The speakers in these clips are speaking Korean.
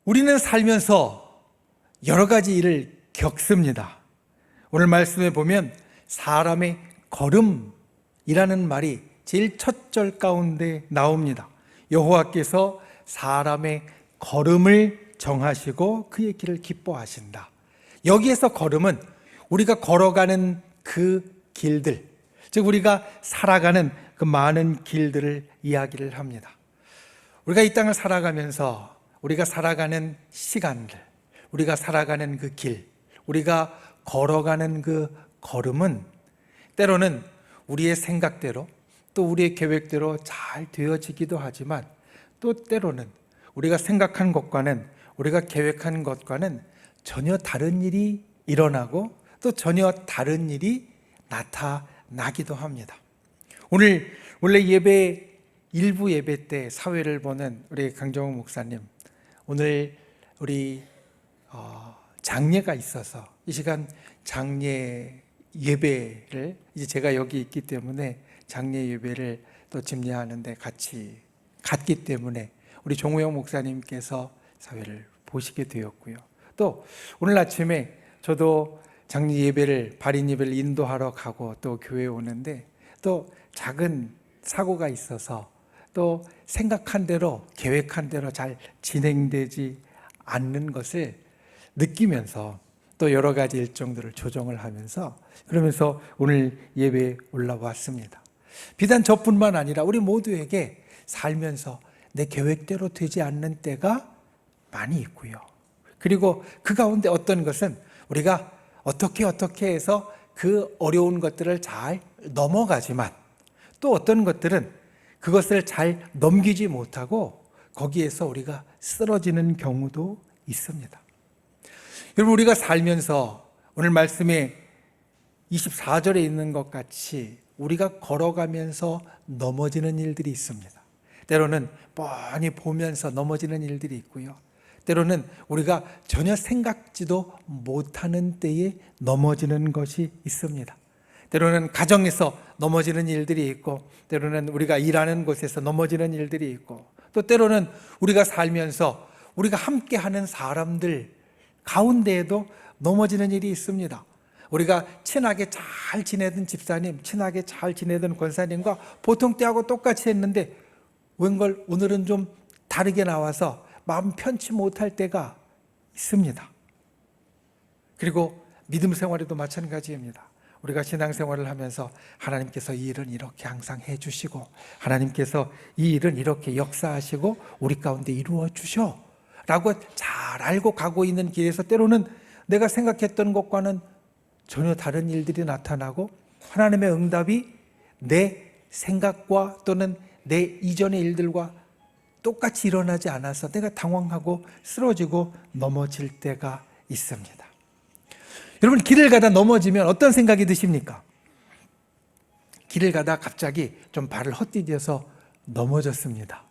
우리는 살면서 여러 가지 일을 겪습니다. 오늘 말씀에 보면 사람의 걸음이라는 말이 제일 첫 절 가운데 나옵니다. 여호와께서 사람의 걸음을 정하시고 그의 길을 기뻐하신다. 여기에서 걸음은 우리가 걸어가는 그 길들, 즉 우리가 살아가는 그 많은 길들을 이야기를 합니다. 우리가 이 땅을 살아가면서 우리가 살아가는 시간들, 우리가 살아가는 그 길, 우리가 걸어가는 그 걸음은 때로는 우리의 생각대로 또 우리의 계획대로 잘 되어지기도 하지만 또 때로는 우리가 생각한 것과는 우리가 계획한 것과는 전혀 다른 일이 일어나고 또 전혀 다른 일이 나타나기도 합니다. 오늘 원래 일부 예배 때 사회를 보는 우리 강정호 목사님, 오늘 우리 장례가 있어서 이 시간 장례 예배를 이제 제가 여기 있기 때문에 장례 예배를 또 집례하는데 같이 갔기 때문에 우리 종우영 목사님께서 사회를 보시게 되었고요. 또 오늘 아침에 저도 장례 예배를 발인 예배를 인도하러 가고 또 교회에 오는데 또 작은 사고가 있어서 또 생각한 대로 계획한 대로 잘 진행되지 않는 것을 느끼면서 또 여러 가지 일정들을 조정을 하면서 그러면서 오늘 예배에 올라왔습니다. 비단 저뿐만 아니라 우리 모두에게 살면서 내 계획대로 되지 않는 때가 많이 있고요. 그리고 그 가운데 어떤 것은 우리가 어떻게 해서 그 어려운 것들을 잘 넘어가지만 또 어떤 것들은 그것을 잘 넘기지 못하고 거기에서 우리가 쓰러지는 경우도 있습니다. 여러분, 우리가 살면서 오늘 말씀에 24절에 있는 것 같이 우리가 걸어가면서 넘어지는 일들이 있습니다. 때로는 뻔히 보면서 넘어지는 일들이 있고요. 때로는 우리가 전혀 생각지도 못하는 때에 넘어지는 것이 있습니다. 때로는 가정에서 넘어지는 일들이 있고 때로는 우리가 일하는 곳에서 넘어지는 일들이 있고 또 때로는 우리가 살면서 우리가 함께하는 사람들 가운데에도 넘어지는 일이 있습니다. 우리가 친하게 잘 지내던 집사님, 친하게 잘 지내던 권사님과 보통 때하고 똑같이 했는데 웬걸 오늘은 좀 다르게 나와서 마음 편치 못할 때가 있습니다. 그리고 믿음 생활에도 마찬가지입니다. 우리가 신앙생활을 하면서 하나님께서 이 일은 이렇게 항상 해주시고 하나님께서 이 일은 이렇게 역사하시고 우리 가운데 이루어 주셔 라고 잘 알고 가고 있는 길에서 때로는 내가 생각했던 것과는 전혀 다른 일들이 나타나고 하나님의 응답이 내 생각과 또는 내 이전의 일들과 똑같이 일어나지 않아서 내가 당황하고 쓰러지고 넘어질 때가 있습니다. 여러분, 길을 가다 넘어지면 어떤 생각이 드십니까? 길을 가다 갑자기 좀 발을 헛디뎌서 넘어졌습니다.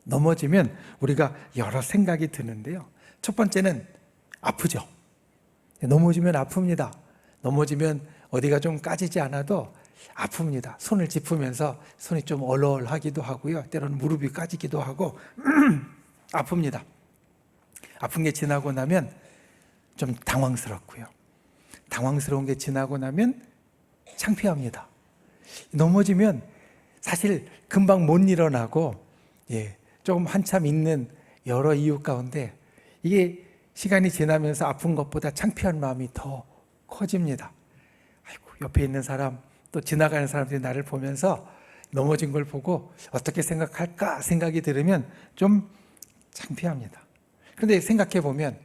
넘어지면 우리가 여러 생각이 드는데요. 첫 번째는 아프죠. 넘어지면 아픕니다. 넘어지면 어디가 좀 까지지 않아도 아픕니다. 손을 짚으면서 손이 좀 얼얼하기도 하고요. 때로는 무릎이 까지기도 하고 아픕니다. 아픈 게 지나고 나면 좀 당황스럽고요. 당황스러운 게 지나고 나면 창피합니다. 넘어지면 사실 금방 못 일어나고 조금 한참 있는 여러 이유 가운데 이게 시간이 지나면서 아픈 것보다 창피한 마음이 더 커집니다. 아이고, 옆에 있는 사람 또 지나가는 사람들이 나를 보면서 넘어진 걸 보고 어떻게 생각할까 생각이 들으면 좀 창피합니다. 그런데 생각해 보면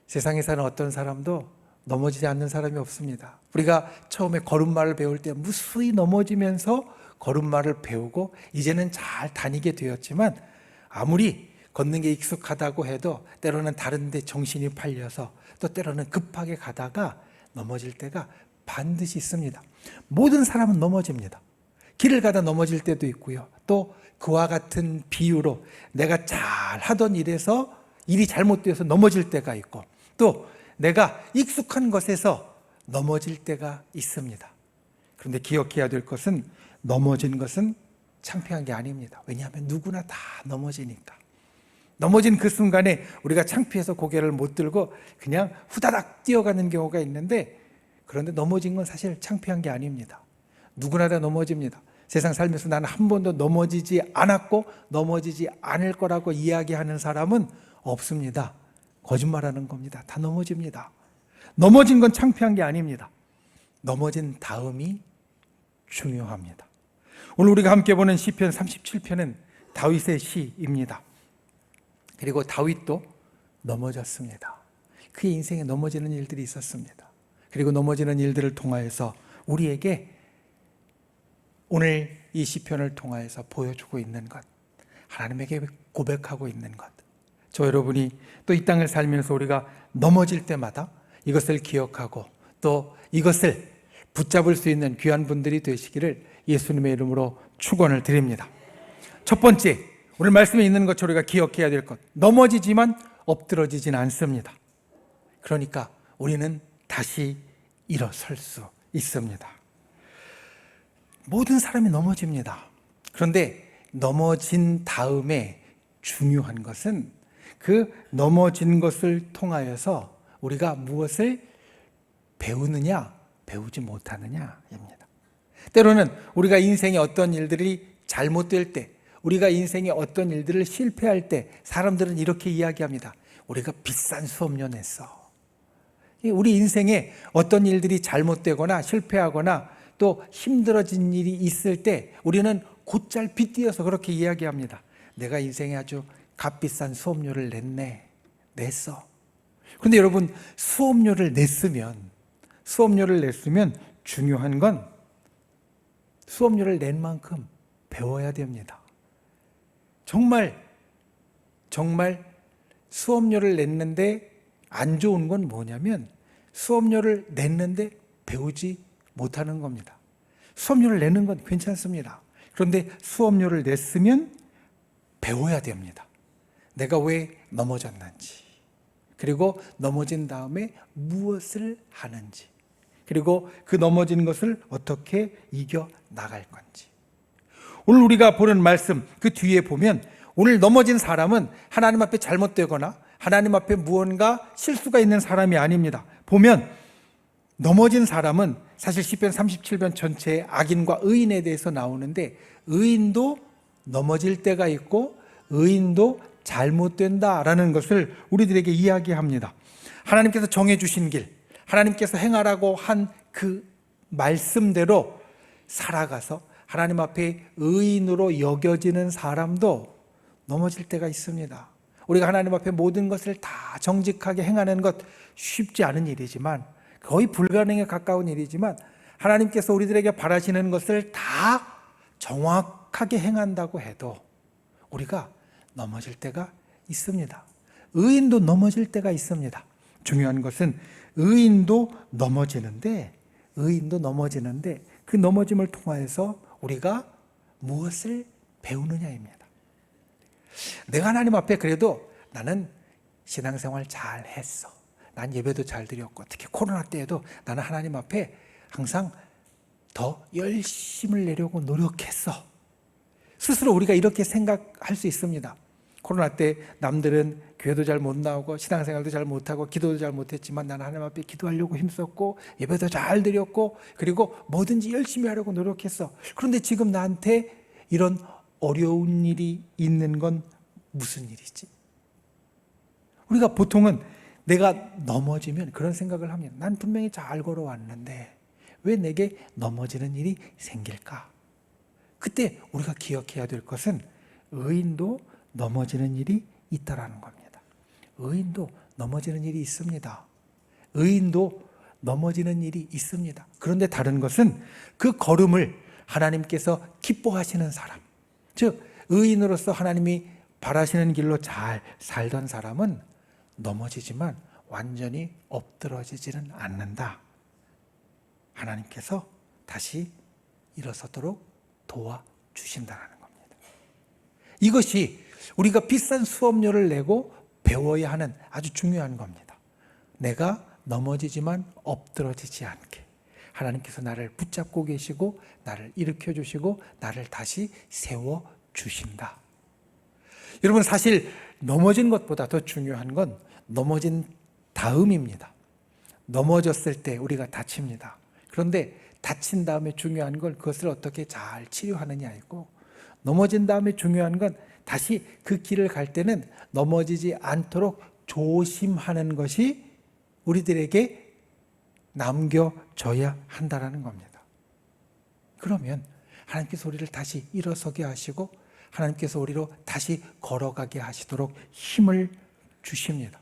세상에 사는 어떤 사람도 넘어지지 않는 사람이 없습니다. 우리가 처음에 걸음마를 배울 때 무수히 넘어지면서 걸음마를 배우고 이제는 잘 다니게 되었지만 아무리 걷는 게 익숙하다고 해도 때로는 다른 데 정신이 팔려서 또 때로는 급하게 가다가 넘어질 때가 반드시 있습니다. 모든 사람은 넘어집니다. 길을 가다 넘어질 때도 있고요. 또 그와 같은 비유로 내가 잘 하던 일에서 일이 잘못되어서 넘어질 때가 있고 또 내가 익숙한 것에서 넘어질 때가 있습니다. 그런데 기억해야 될 것은 넘어진 것은 창피한 게 아닙니다. 왜냐하면 누구나 다 넘어지니까. 넘어진 그 순간에 우리가 창피해서 고개를 못 들고 그냥 후다닥 뛰어가는 경우가 있는데, 그런데 넘어진 건 사실 창피한 게 아닙니다. 누구나 다 넘어집니다. 세상 살면서 나는 한 번도 넘어지지 않았고 넘어지지 않을 거라고 이야기하는 사람은 없습니다. 거짓말하는 겁니다. 다 넘어집니다. 넘어진 건 창피한 게 아닙니다. 넘어진 다음이 중요합니다. 오늘 우리가 함께 보는 시편 37편은 다윗의 시입니다. 그리고 다윗도 넘어졌습니다. 그의 인생에 넘어지는 일들이 있었습니다. 그리고 넘어지는 일들을 통하여서 우리에게 오늘 이 시편을 통하여서 보여주고 있는 것, 하나님에게 고백하고 있는 것, 저 여러분이 또 이 땅을 살면서 우리가 넘어질 때마다 이것을 기억하고 또 이것을 붙잡을 수 있는 귀한 분들이 되시기를 예수님의 이름으로 축원을 드립니다. 첫 번째, 오늘 말씀에 있는 것처럼 우리가 기억해야 될 것, 넘어지지만 엎드러지진 않습니다. 그러니까 우리는 다시 일어설 수 있습니다. 모든 사람이 넘어집니다. 그런데 넘어진 다음에 중요한 것은 그 넘어진 것을 통하여서 우리가 무엇을 배우느냐, 배우지 못하느냐입니다. 때로는 우리가 인생에 어떤 일들이 잘못될 때, 우리가 인생에 어떤 일들을 실패할 때 사람들은 이렇게 이야기합니다. 우리가 비싼 수업료 냈어. 우리 인생에 어떤 일들이 잘못되거나 실패하거나 또 힘들어진 일이 있을 때 우리는 곧잘 빗대어서 그렇게 이야기합니다. 내가 인생에 아주 값비싼 수업료를 냈어. 그런데 여러분, 수업료를 냈으면 중요한 건 수업료를 낸 만큼 배워야 됩니다. 정말 수업료를 냈는데 안 좋은 건 뭐냐면 수업료를 냈는데 배우지 못하는 겁니다. 수업료를 내는 건 괜찮습니다. 그런데 수업료를 냈으면 배워야 됩니다. 내가 왜 넘어졌는지, 그리고 넘어진 다음에 무엇을 하는지, 그리고 그 넘어진 것을 어떻게 이겨 나갈 건지. 오늘 우리가 보는 말씀 그 뒤에 보면 오늘 넘어진 사람은 하나님 앞에 잘못되거나 하나님 앞에 무언가 실수가 있는 사람이 아닙니다. 보면 넘어진 사람은 사실 시편 37편 전체에 악인과 의인에 대해서 나오는데, 의인도 넘어질 때가 있고 의인도 잘못된다라는 것을 우리들에게 이야기합니다. 하나님께서 정해주신 길, 하나님께서 행하라고 한 그 말씀대로 살아가서 하나님 앞에 의인으로 여겨지는 사람도 넘어질 때가 있습니다. 우리가 하나님 앞에 모든 것을 다 정직하게 행하는 것 쉽지 않은 일이지만, 거의 불가능에 가까운 일이지만, 하나님께서 우리들에게 바라시는 것을 다 정확하게 행한다고 해도 우리가 넘어질 때가 있습니다. 의인도 넘어질 때가 있습니다. 중요한 것은 의인도 넘어지는데 그 넘어짐을 통하여서 우리가 무엇을 배우느냐입니다. 내가 하나님 앞에 그래도 나는 신앙생활 잘 했어. 난 예배도 잘 드렸고, 특히 코로나 때에도 나는 하나님 앞에 항상 더 열심을 내려고 노력했어. 스스로 우리가 이렇게 생각할 수 있습니다. 코로나 때 남들은 교회도 잘 못 나오고 신앙생활도 잘 못하고 기도도 잘 못했지만 나는 하나님 앞에 기도하려고 힘썼고 예배도 잘 드렸고 그리고 뭐든지 열심히 하려고 노력했어. 그런데 지금 나한테 이런 어려운 일이 있는 건 무슨 일이지? 우리가 보통은 내가 넘어지면 그런 생각을 하면, 난 분명히 잘 걸어왔는데 왜 내게 넘어지는 일이 생길까? 그때 우리가 기억해야 될 것은 의인도 넘어지는 일이 있다라는 겁니다. 의인도 넘어지는 일이 있습니다. 의인도 넘어지는 일이 있습니다. 그런데 다른 것은 그 걸음을 하나님께서 기뻐하시는 사람, 즉 의인으로서 하나님이 바라시는 길로 잘 살던 사람은 넘어지지만 완전히 엎드러지지는 않는다. 하나님께서 다시 일어서도록 도와주신다는 겁니다. 이것이 우리가 비싼 수업료를 내고 배워야 하는 아주 중요한 겁니다. 내가 넘어지지만 엎드러지지 않게 하나님께서 나를 붙잡고 계시고 나를 일으켜 주시고 나를 다시 세워 주신다. 여러분, 사실 넘어진 것보다 더 중요한 건 넘어진 다음입니다. 넘어졌을 때 우리가 다칩니다. 그런데 다친 다음에 중요한 건 그것을 어떻게 잘 치료하느냐이고, 넘어진 다음에 중요한 건 다시 그 길을 갈 때는 넘어지지 않도록 조심하는 것이 우리들에게 남겨져야 한다는 겁니다. 그러면 하나님께서 우리를 다시 일어서게 하시고 하나님께서 우리로 다시 걸어가게 하시도록 힘을 주십니다.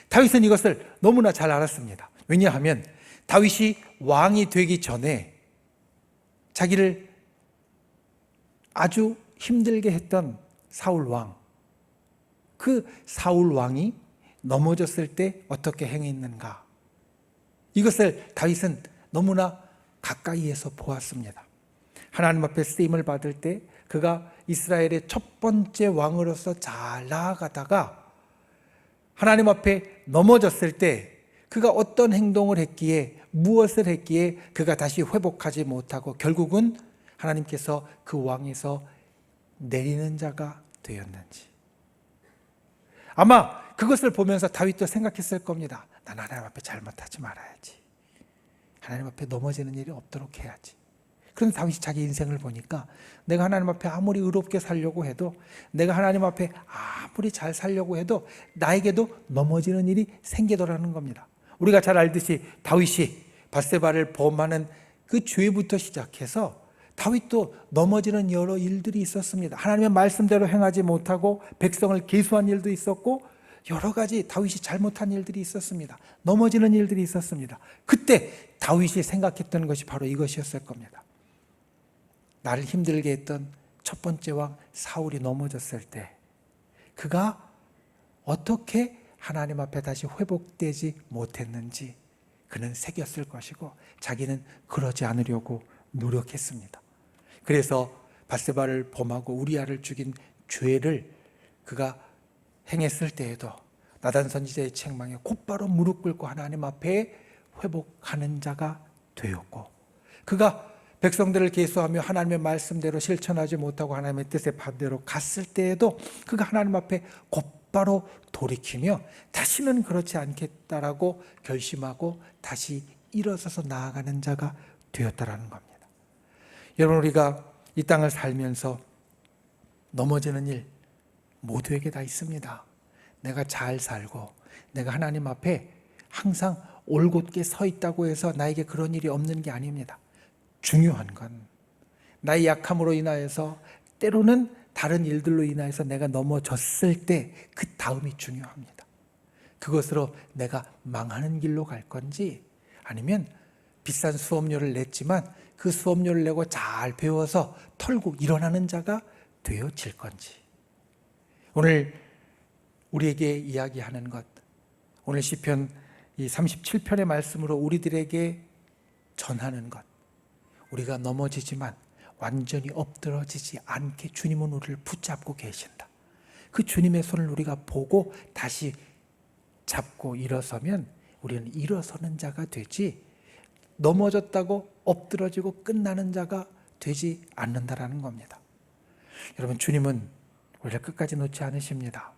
다윗은 이것을 너무나 잘 알았습니다. 왜냐하면 다윗이 왕이 되기 전에 자기를 아주 힘들게 했던 사울 왕, 그 사울 왕이 넘어졌을 때 어떻게 행했는가, 이것을 다윗은 너무나 가까이에서 보았습니다. 하나님 앞에 쓰임을 받을 때 그가 이스라엘의 첫 번째 왕으로서 잘 나아가다가 하나님 앞에 넘어졌을 때 그가 어떤 행동을 했기에, 무엇을 했기에 그가 다시 회복하지 못하고 결국은 하나님께서 그 왕에서 내리는 자가 되었는지, 아마 그것을 보면서 다윗도 생각했을 겁니다. 난 하나님 앞에 잘못하지 말아야지, 하나님 앞에 넘어지는 일이 없도록 해야지. 그런데 다윗이 자기 인생을 보니까 내가 하나님 앞에 아무리 의롭게 살려고 해도, 내가 하나님 앞에 아무리 잘 살려고 해도 나에게도 넘어지는 일이 생기더라는 겁니다. 우리가 잘 알듯이 다윗이 밧세바를 범하는 그 죄부터 시작해서 다윗도 넘어지는 여러 일들이 있었습니다. 하나님의 말씀대로 행하지 못하고 백성을 계수한 일도 있었고 여러 가지 다윗이 잘못한 일들이 있었습니다. 넘어지는 일들이 있었습니다. 그때 다윗이 생각했던 것이 바로 이것이었을 겁니다. 나를 힘들게 했던 첫 번째 왕 사울이 넘어졌을 때 그가 어떻게 하나님 앞에 다시 회복되지 못했는지 그는 새겼을 것이고 자기는 그러지 않으려고 노력했습니다. 그래서 밧세바를 범하고 우리아를 죽인 죄를 그가 행했을 때에도 나단 선지자의 책망에 곧바로 무릎 꿇고 하나님 앞에 회복하는 자가 되었고, 그가 백성들을 계수하며 하나님의 말씀대로 실천하지 못하고 하나님의 뜻에 반대로 갔을 때에도 그가 하나님 앞에 곧바로 돌이키며 다시는 그렇지 않겠다라고 결심하고 다시 일어서서 나아가는 자가 되었다라는 겁니다. 여러분, 우리가 이 땅을 살면서 넘어지는 일 모두에게 다 있습니다. 내가 잘 살고 내가 하나님 앞에 항상 올곧게 서 있다고 해서 나에게 그런 일이 없는 게 아닙니다. 중요한 건 나의 약함으로 인하여서, 때로는 다른 일들로 인하여서 내가 넘어졌을 때 그 다음이 중요합니다. 그것으로 내가 망하는 길로 갈 건지, 아니면 비싼 수업료를 냈지만 그 수업료를 내고 잘 배워서 털고 일어나는 자가 되어질 건지. 오늘 우리에게 이야기하는 것, 오늘 시편 이 37편의 말씀으로 우리들에게 전하는 것, 우리가 넘어지지만 완전히 엎드러지지 않게 주님은 우리를 붙잡고 계신다. 그 주님의 손을 우리가 보고 다시 잡고 일어서면 우리는 일어서는 자가 되지, 넘어졌다고 엎드러지고 끝나는 자가 되지 않는다라는 겁니다. 여러분, 주님은 우리를 끝까지 놓지 않으십니다.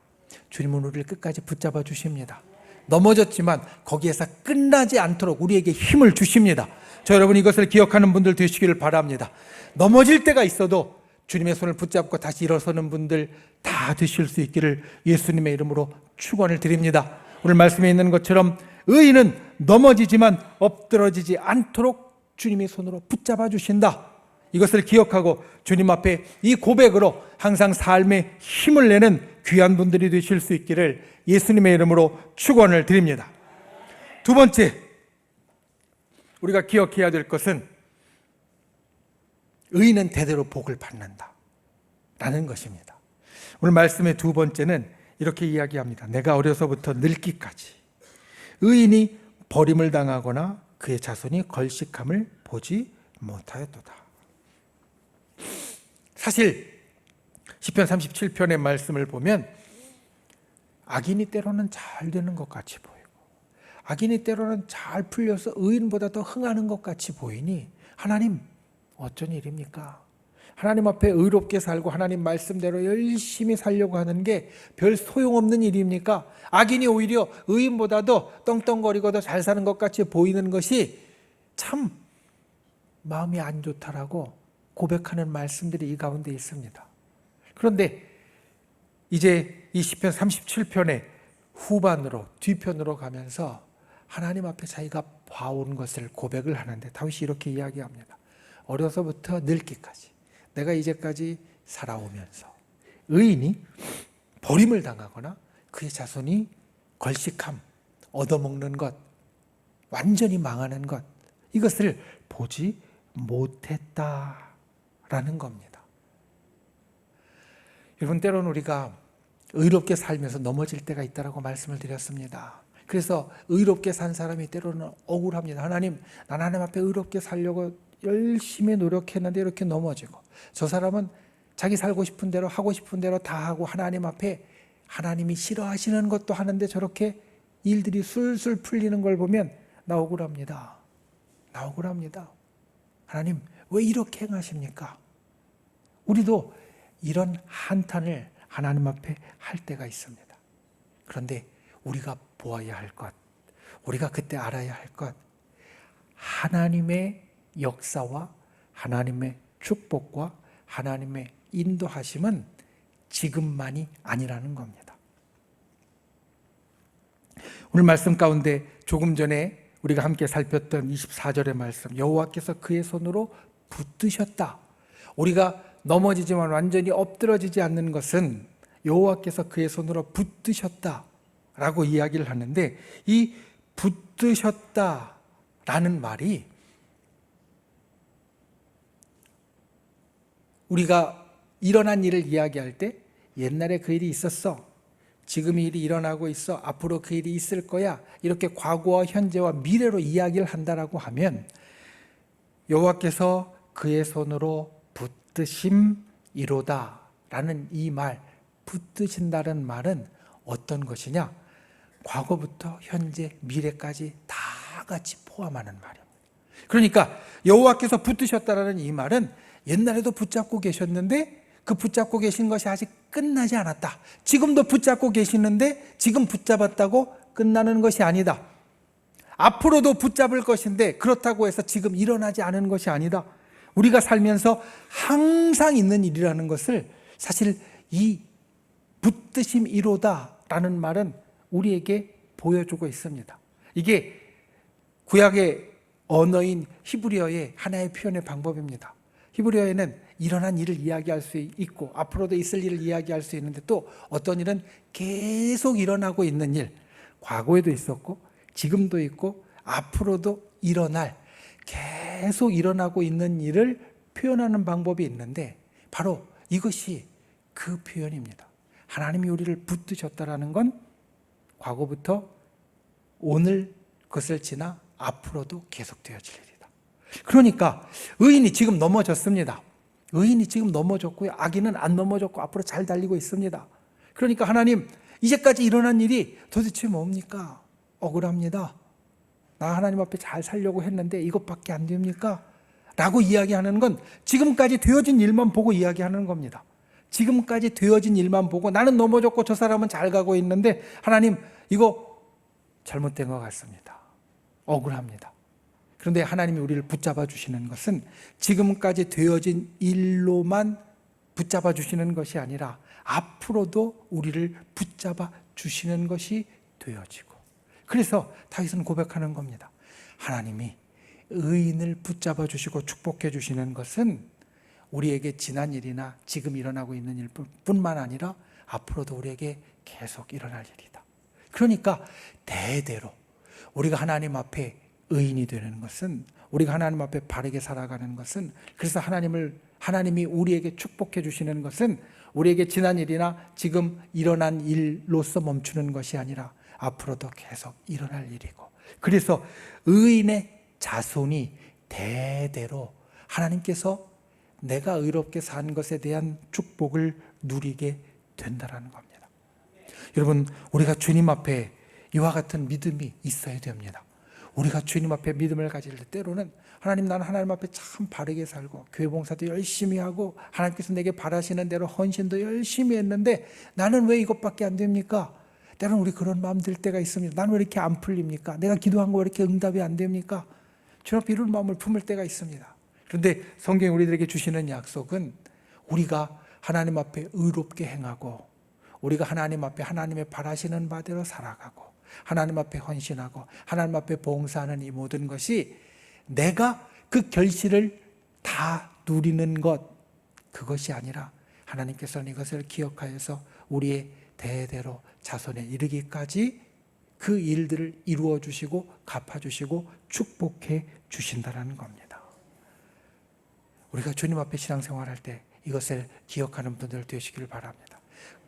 주님은 우리를 끝까지 붙잡아 주십니다. 넘어졌지만 거기에서 끝나지 않도록 우리에게 힘을 주십니다. 저 여러분, 이것을 기억하는 분들 되시기를 바랍니다. 넘어질 때가 있어도 주님의 손을 붙잡고 다시 일어서는 분들 다 되실 수 있기를 예수님의 이름으로 축원을 드립니다. 오늘 말씀에 있는 것처럼 의인은 넘어지지만 엎드러지지 않도록 주님의 손으로 붙잡아 주신다. 이것을 기억하고 주님 앞에 이 고백으로 항상 삶에 힘을 내는 귀한 분들이 되실 수 있기를 예수님의 이름으로 축원을 드립니다. 두 번째, 우리가 기억해야 될 것은 의인은 대대로 복을 받는다 라는 것입니다. 오늘 말씀의 두 번째는 이렇게 이야기합니다. 내가 어려서부터 늙기까지 의인이 버림을 당하거나 그의 자손이 걸식함을 보지 못하였도다. 사실 시편 37편의 말씀을 보면 악인이 때로는 잘 되는 것 같이 보이고, 악인이 때로는 잘 풀려서 의인보다 더 흥하는 것 같이 보이니 하나님 어쩐 일입니까? 하나님 앞에 의롭게 살고 하나님 말씀대로 열심히 살려고 하는 게 별 소용없는 일입니까? 악인이 오히려 의인보다도 떵떵거리고 더 잘 사는 것 같이 보이는 것이 참 마음이 안 좋다라고 고백하는 말씀들이 이 가운데 있습니다. 그런데 이제 이 시편 37편의 후반으로 뒤편으로 가면서 하나님 앞에 자기가 봐온 것을 고백을 하는데 다윗이 이렇게 이야기합니다. 어려서부터 늙기까지 내가 이제까지 살아오면서 의인이 버림을 당하거나 그의 자손이 걸식함, 얻어먹는 것, 완전히 망하는 것, 이것을 보지 못했다라는 겁니다. 여러분, 때로는 우리가 의롭게 살면서 넘어질 때가 있다라고 말씀을 드렸습니다. 그래서 의롭게 산 사람이 때로는 억울합니다. 하나님, 난 하나님 앞에 의롭게 살려고 열심히 노력했는데 이렇게 넘어지고, 저 사람은 자기 살고 싶은 대로 하고 싶은 대로 다 하고 하나님 앞에 하나님이 싫어하시는 것도 하는데 저렇게 일들이 술술 풀리는 걸 보면 나 억울합니다. 나 억울합니다. 하나님, 왜 이렇게 행하십니까? 우리도 이런 한탄을 하나님 앞에 할 때가 있습니다. 그런데 우리가 보아야 할 것, 우리가 그때 알아야 할 것, 하나님의 역사와 하나님의 축복과 하나님의 인도하심은 지금만이 아니라는 겁니다. 오늘 말씀 가운데 조금 전에 우리가 함께 살폈던 24절의 말씀, 여호와께서 그의 손으로 붙드셨다. 우리가 넘어지지만 완전히 엎드러지지 않는 것은 여호와께서 그의 손으로 붙드셨다라고 이야기를 하는데, 이 붙드셨다라는 말이 우리가 일어난 일을 이야기할 때 옛날에 그 일이 있었어, 지금 이 일이 일어나고 있어, 앞으로 그 일이 있을 거야, 이렇게 과거와 현재와 미래로 이야기를 한다라고 하면 여호와께서 그의 손으로 붙드심이로다 라는 이 말, 붙드신다는 말은 어떤 것이냐? 과거부터 현재, 미래까지 다 같이 포함하는 말입니다. 그러니까 여호와께서 붙드셨다라는 이 말은 옛날에도 붙잡고 계셨는데 그 붙잡고 계신 것이 아직 끝나지 않았다. 지금도 붙잡고 계시는데 지금 붙잡았다고 끝나는 것이 아니다. 앞으로도 붙잡을 것인데 그렇다고 해서 지금 일어나지 않은 것이 아니다. 우리가 살면서 항상 있는 일이라는 것을, 사실 이 붙드심이로다라는 말은 우리에게 보여주고 있습니다. 이게 구약의 언어인 히브리어의 하나의 표현의 방법입니다. 히브리어에는 일어난 일을 이야기할 수 있고 앞으로도 있을 일을 이야기할 수 있는데, 또 어떤 일은 계속 일어나고 있는 일, 과거에도 있었고 지금도 있고 앞으로도 일어날, 계속 일어나고 있는 일을 표현하는 방법이 있는데 바로 이것이 그 표현입니다. 하나님이 우리를 붙드셨다라는 건 과거부터 오늘 그것을 지나 앞으로도 계속되어질 일이다. 그러니까 의인이 지금 넘어졌습니다. 의인이 지금 넘어졌고요, 악인은 안 넘어졌고 앞으로 잘 달리고 있습니다. 그러니까 하나님, 이제까지 일어난 일이 도대체 뭡니까? 억울합니다. 나 하나님 앞에 잘 살려고 했는데 이것밖에 안 됩니까? 라고 이야기하는 건 지금까지 되어진 일만 보고 이야기하는 겁니다. 지금까지 되어진 일만 보고 나는 넘어졌고 저 사람은 잘 가고 있는데 하나님, 이거 잘못된 것 같습니다. 억울합니다. 그런데 하나님이 우리를 붙잡아 주시는 것은 지금까지 되어진 일로만 붙잡아 주시는 것이 아니라 앞으로도 우리를 붙잡아 주시는 것이 되어지고, 그래서 다윗은 고백하는 겁니다. 하나님이 의인을 붙잡아 주시고 축복해 주시는 것은 우리에게 지난 일이나 지금 일어나고 있는 일뿐만 아니라 앞으로도 우리에게 계속 일어날 일이다. 그러니까 대대로 우리가 하나님 앞에 의인이 되는 것은, 우리가 하나님 앞에 바르게 살아가는 것은, 그래서 하나님이 우리에게 축복해 주시는 것은 우리에게 지난 일이나 지금 일어난 일로서 멈추는 것이 아니라 앞으로도 계속 일어날 일이고, 그래서 의인의 자손이 대대로 하나님께서 내가 의롭게 산 것에 대한 축복을 누리게 된다는 겁니다. 여러분, 우리가 주님 앞에 이와 같은 믿음이 있어야 됩니다. 우리가 주님 앞에 믿음을 가질 때 때로는 하나님, 나는 하나님 앞에 참 바르게 살고 교회 봉사도 열심히 하고 하나님께서 내게 바라시는 대로 헌신도 열심히 했는데 나는 왜 이것밖에 안 됩니까? 때로는 우리 그런 마음 들 때가 있습니다. 나는 왜 이렇게 안 풀립니까? 내가 기도한 거 왜 이렇게 응답이 안 됩니까? 주님 앞에 이런 마음을 품을 때가 있습니다. 그런데 성경이 우리들에게 주시는 약속은 우리가 하나님 앞에 의롭게 행하고 우리가 하나님 앞에 하나님의 바라시는 바대로 살아가고 하나님 앞에 헌신하고 하나님 앞에 봉사하는 이 모든 것이 내가 그 결실을 다 누리는 것, 그것이 아니라 하나님께서는 이것을 기억하여서 우리의 대대로 자손에 이르기까지 그 일들을 이루어 주시고 갚아 주시고 축복해 주신다는 겁니다. 우리가 주님 앞에 신앙생활할 때 이것을 기억하는 분들 되시기를 바랍니다.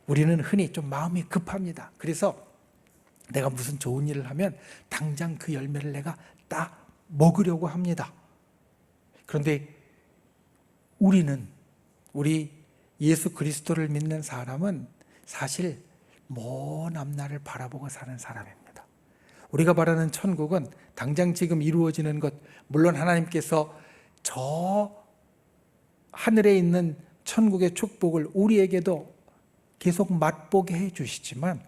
우리는 흔히 좀 마음이 급합니다. 그래서 내가 무슨 좋은 일을 하면 당장 그 열매를 내가 딱 먹으려고 합니다. 그런데 우리 예수 그리스도를 믿는 사람은 사실 먼 앞날을 바라보고 사는 사람입니다. 우리가 바라는 천국은 당장 지금 이루어지는 것, 물론 하나님께서 저 하늘에 있는 천국의 축복을 우리에게도 계속 맛보게 해 주시지만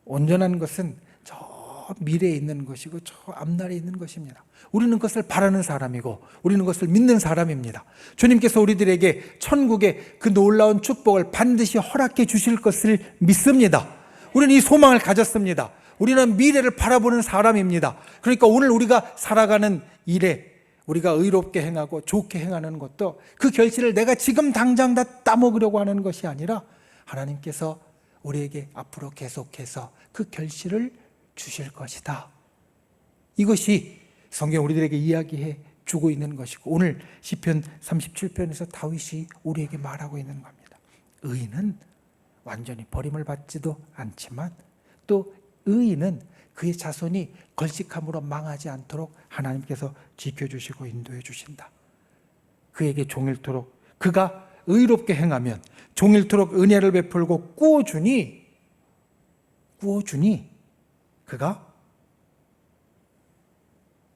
온전한 것은 저 미래에 있는 것이고 저 앞날에 있는 것입니다. 우리는 그것을 바라는 사람이고 우리는 그것을 믿는 사람입니다. 주님께서 우리들에게 천국의 그 놀라운 축복을 반드시 허락해 주실 것을 믿습니다. 우리는 이 소망을 가졌습니다. 우리는 미래를 바라보는 사람입니다. 그러니까 오늘 우리가 살아가는 일에 우리가 의롭게 행하고 좋게 행하는 것도 그 결실을 내가 지금 당장 다 따먹으려고 하는 것이 아니라 하나님께서 우리에게 앞으로 계속해서 그 결실을 주실 것이다. 이것이 성경 우리들에게 이야기해 주고 있는 것이고 오늘 시편 37편에서 다윗이 우리에게 말하고 있는 겁니다. 의인은 완전히 버림을 받지도 않지만 또 의인은 그의 자손이 걸식함으로 망하지 않도록 하나님께서 지켜주시고 인도해 주신다. 그에게 종일토록 그가 의롭게 행하면 종일토록 은혜를 베풀고 꾸어주니 그가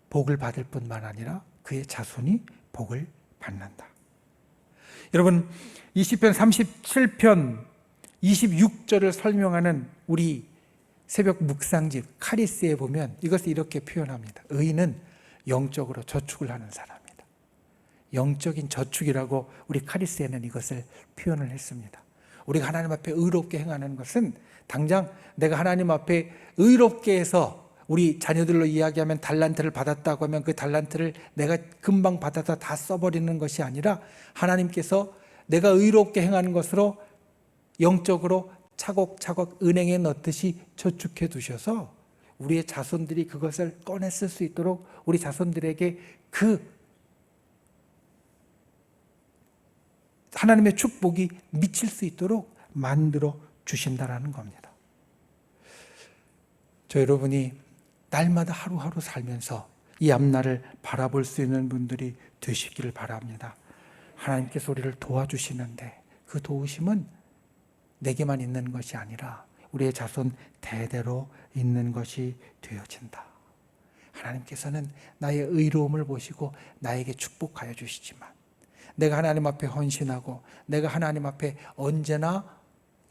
복을 받을 뿐만 아니라 그의 자손이 복을 받는다. 여러분, 이 시편 37편 26절을 설명하는 우리 새벽 묵상집 카리스에 보면 이것을 이렇게 표현합니다. 의인은 영적으로 저축을 하는 사람이다. 영적인 저축이라고 우리 카리스에는 이것을 표현을 했습니다. 우리가 하나님 앞에 의롭게 행하는 것은 당장 내가 하나님 앞에 의롭게 해서 우리 자녀들로 이야기하면 달란트를 받았다고 하면 그 달란트를 내가 금방 받아서 다 써버리는 것이 아니라 하나님께서 내가 의롭게 행하는 것으로 영적으로 차곡차곡 은행에 넣듯이 저축해 두셔서 우리의 자손들이 그것을 꺼내 쓸 수 있도록 우리 자손들에게 그 하나님의 축복이 미칠 수 있도록 만들어 주신다라는 겁니다. 저 여러분이 날마다 하루하루 살면서 이 앞날을 바라볼 수 있는 분들이 되시기를 바랍니다. 하나님께서 우리를 도와주시는데 그 도우심은 내게만 있는 것이 아니라 우리의 자손 대대로 있는 것이 되어진다. 하나님께서는 나의 의로움을 보시고 나에게 축복하여 주시지만 내가 하나님 앞에 헌신하고 내가 하나님 앞에 언제나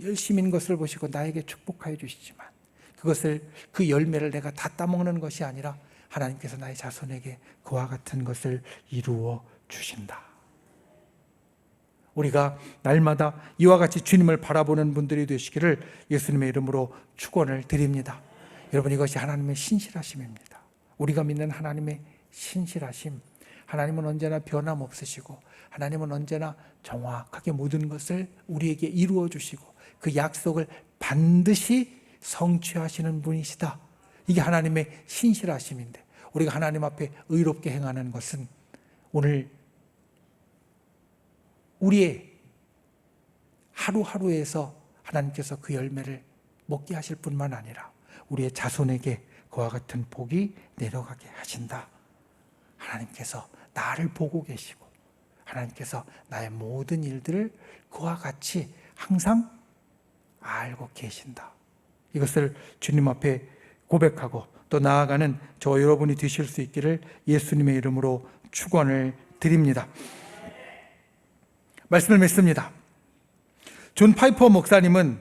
열심인 것을 보시고 나에게 축복하여 주시지만 그것을 그 열매를 내가 다 따먹는 것이 아니라 하나님께서 나의 자손에게 그와 같은 것을 이루어 주신다. 우리가 날마다 이와 같이 주님을 바라보는 분들이 되시기를 예수님의 이름으로 축원을 드립니다. 여러분, 이것이 하나님의 신실하심입니다. 우리가 믿는 하나님의 신실하심. 하나님은 언제나 변함없으시고 하나님은 언제나 정확하게 모든 것을 우리에게 이루어 주시고 그 약속을 반드시 성취하시는 분이시다. 이게 하나님의 신실하심인데 우리가 하나님 앞에 의롭게 행하는 것은 오늘 우리의 하루하루에서 하나님께서 그 열매를 먹게 하실 뿐만 아니라 우리의 자손에게 그와 같은 복이 내려가게 하신다. 하나님께서 나를 보고 계시고 하나님께서 나의 모든 일들을 그와 같이 항상 알고 계신다. 이것을 주님 앞에 고백하고 또 나아가는 저 여러분이 되실 수 있기를 예수님의 이름으로 축원을 드립니다. 말씀을 맺습니다. 존 파이퍼 목사님은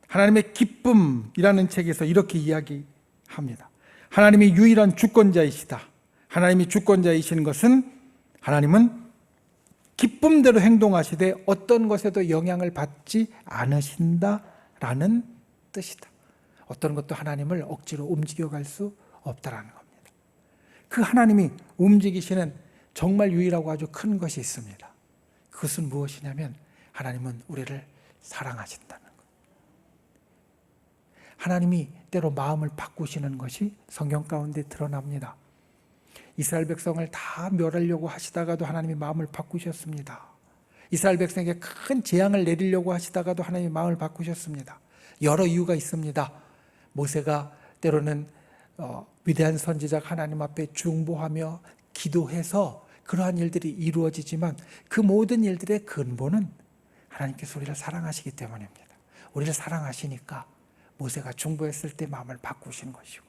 하나님의 기쁨이라는 책에서 이렇게 이야기합니다. 하나님이 유일한 주권자이시다. 하나님이 주권자이신 것은 하나님은 기쁨대로 행동하시되 어떤 것에도 영향을 받지 않으신다라는 뜻이다. 어떤 것도 하나님을 억지로 움직여갈 수 없다라는 겁니다. 그 하나님이 움직이시는 정말 유일하고 아주 큰 것이 있습니다. 그것은 무엇이냐면 하나님은 우리를 사랑하신다는 것. 하나님이 때로 마음을 바꾸시는 것이 성경 가운데 드러납니다. 이스라엘 백성을 다 멸하려고 하시다가도 하나님이 마음을 바꾸셨습니다. 이스라엘 백성에게 큰 재앙을 내리려고 하시다가도 하나님이 마음을 바꾸셨습니다. 여러 이유가 있습니다. 모세가 때로는 위대한 선지자가 하나님 앞에 중보하며 기도해서 그러한 일들이 이루어지지만 그 모든 일들의 근본은 하나님께서 우리를 사랑하시기 때문입니다. 우리를 사랑하시니까 모세가 중보했을 때 마음을 바꾸신 것이고,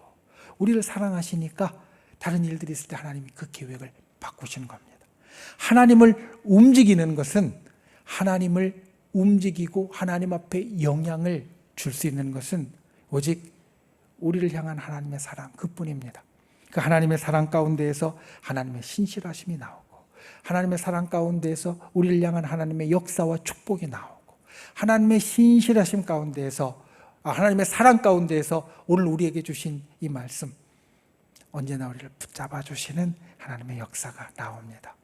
우리를 사랑하시니까 다른 일들이 있을 때 하나님이 그 계획을 바꾸시는 겁니다. 하나님을 움직이는 것은, 하나님을 움직이고 하나님 앞에 영향을 줄 수 있는 것은 오직 우리를 향한 하나님의 사랑 그뿐입니다. 그 하나님의 사랑 가운데에서 하나님의 신실하심이 나오고, 하나님의 사랑 가운데에서 우리를 향한 하나님의 역사와 축복이 나오고, 하나님의 신실하심 가운데에서, 하나님의 사랑 가운데에서 오늘 우리에게 주신 이 말씀, 언제나 우리를 붙잡아 주시는 하나님의 역사가 나옵니다.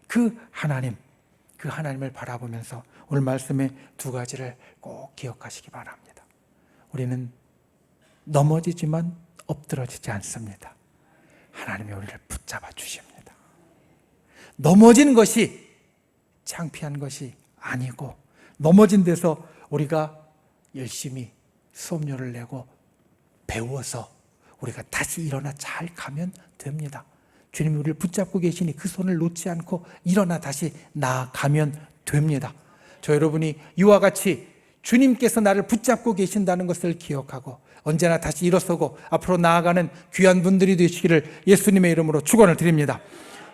그 하나님을 바라보면서 오늘 말씀의 두 가지를 꼭 기억하시기 바랍니다. 우리는 넘어지지만 엎드러지지 않습니다. 하나님이 우리를 붙잡아 주십니다. 넘어진 것이 창피한 것이 아니고, 넘어진 데서 우리가 열심히 수업료를 내고 배워서 우리가 다시 일어나 잘 가면 됩니다. 주님이 우리를 붙잡고 계시니 그 손을 놓지 않고 일어나 다시 나아가면 됩니다. 저 여러분이 이와 같이 주님께서 나를 붙잡고 계신다는 것을 기억하고 언제나 다시 일어서고 앞으로 나아가는 귀한 분들이 되시기를 예수님의 이름으로 축원을 드립니다.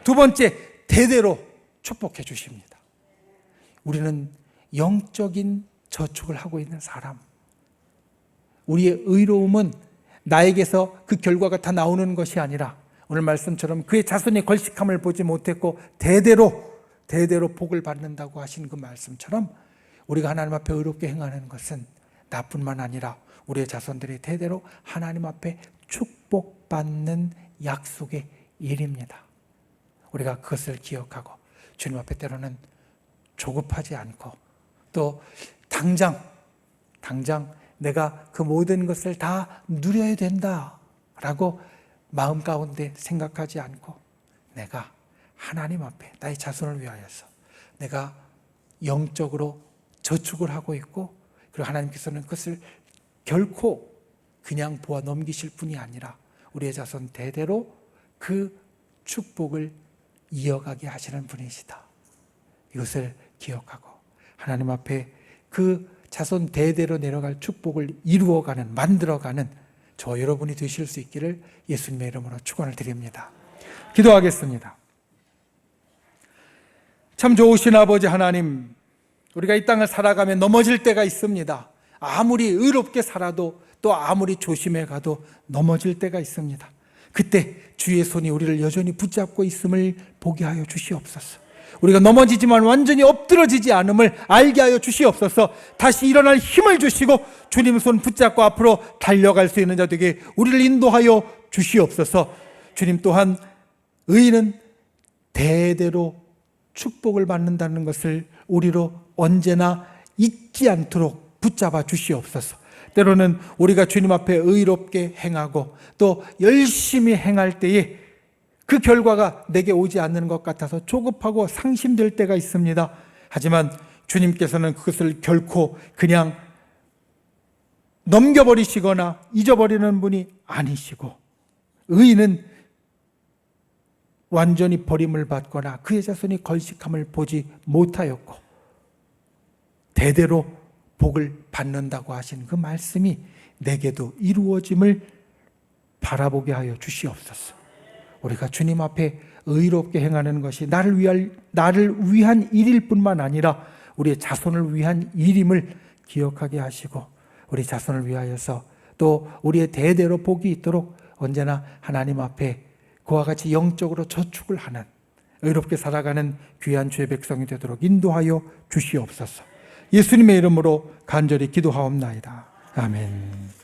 두 번째, 대대로 축복해 주십니다. 우리는 영적인 저축을 하고 있는 사람, 우리의 의로움은 나에게서 그 결과가 다 나오는 것이 아니라 오늘 말씀처럼 그의 자손이 걸식함을 보지 못했고 대대로 복을 받는다고 하신 그 말씀처럼 우리가 하나님 앞에 의롭게 행하는 것은 나뿐만 아니라 우리의 자손들이 대대로 하나님 앞에 축복받는 약속의 일입니다. 우리가 그것을 기억하고 주님 앞에 때로는 조급하지 않고 또 당장 내가 그 모든 것을 다 누려야 된다라고 마음 가운데 생각하지 않고 내가 하나님 앞에 나의 자손을 위하여서 내가 영적으로 저축을 하고 있고, 그리고 하나님께서는 그것을 결코 그냥 보아 넘기실 뿐이 아니라 우리의 자손 대대로 그 축복을 이어가게 하시는 분이시다. 이것을 기억하고 하나님 앞에 그 자손 대대로 내려갈 축복을 이루어가는, 만들어가는 저 여러분이 되실 수 있기를 예수님의 이름으로 축원을 드립니다. 기도하겠습니다. 참 좋으신 아버지 하나님, 우리가 이 땅을 살아가며 넘어질 때가 있습니다. 아무리 의롭게 살아도 또 아무리 조심해 가도 넘어질 때가 있습니다. 그때 주의 손이 우리를 여전히 붙잡고 있음을 보게 하여 주시옵소서. 우리가 넘어지지만 완전히 엎드러지지 않음을 알게 하여 주시옵소서. 다시 일어날 힘을 주시고 주님 손 붙잡고 앞으로 달려갈 수 있는 자들에게 우리를 인도하여 주시옵소서. 주님 또한 의인은 대대로 축복을 받는다는 것을 우리로 언제나 잊지 않도록 붙잡아 주시옵소서. 때로는 우리가 주님 앞에 의롭게 행하고 또 열심히 행할 때에 그 결과가 내게 오지 않는 것 같아서 조급하고 상심될 때가 있습니다. 하지만 주님께서는 그것을 결코 그냥 넘겨버리시거나 잊어버리는 분이 아니시고, 의인은 완전히 버림을 받거나 그의 자손이 걸식함을 보지 못하였고 대대로 복을 받는다고 하신 그 말씀이 내게도 이루어짐을 바라보게 하여 주시옵소서. 우리가 주님 앞에 의롭게 행하는 것이 나를 위한 일일 뿐만 아니라 우리의 자손을 위한 일임을 기억하게 하시고, 우리 자손을 위하여서 또 우리의 대대로 복이 있도록 언제나 하나님 앞에 그와 같이 영적으로 저축을 하는, 의롭게 살아가는 귀한 주의 백성이 되도록 인도하여 주시옵소서. 예수님의 이름으로 간절히 기도하옵나이다. 아멘.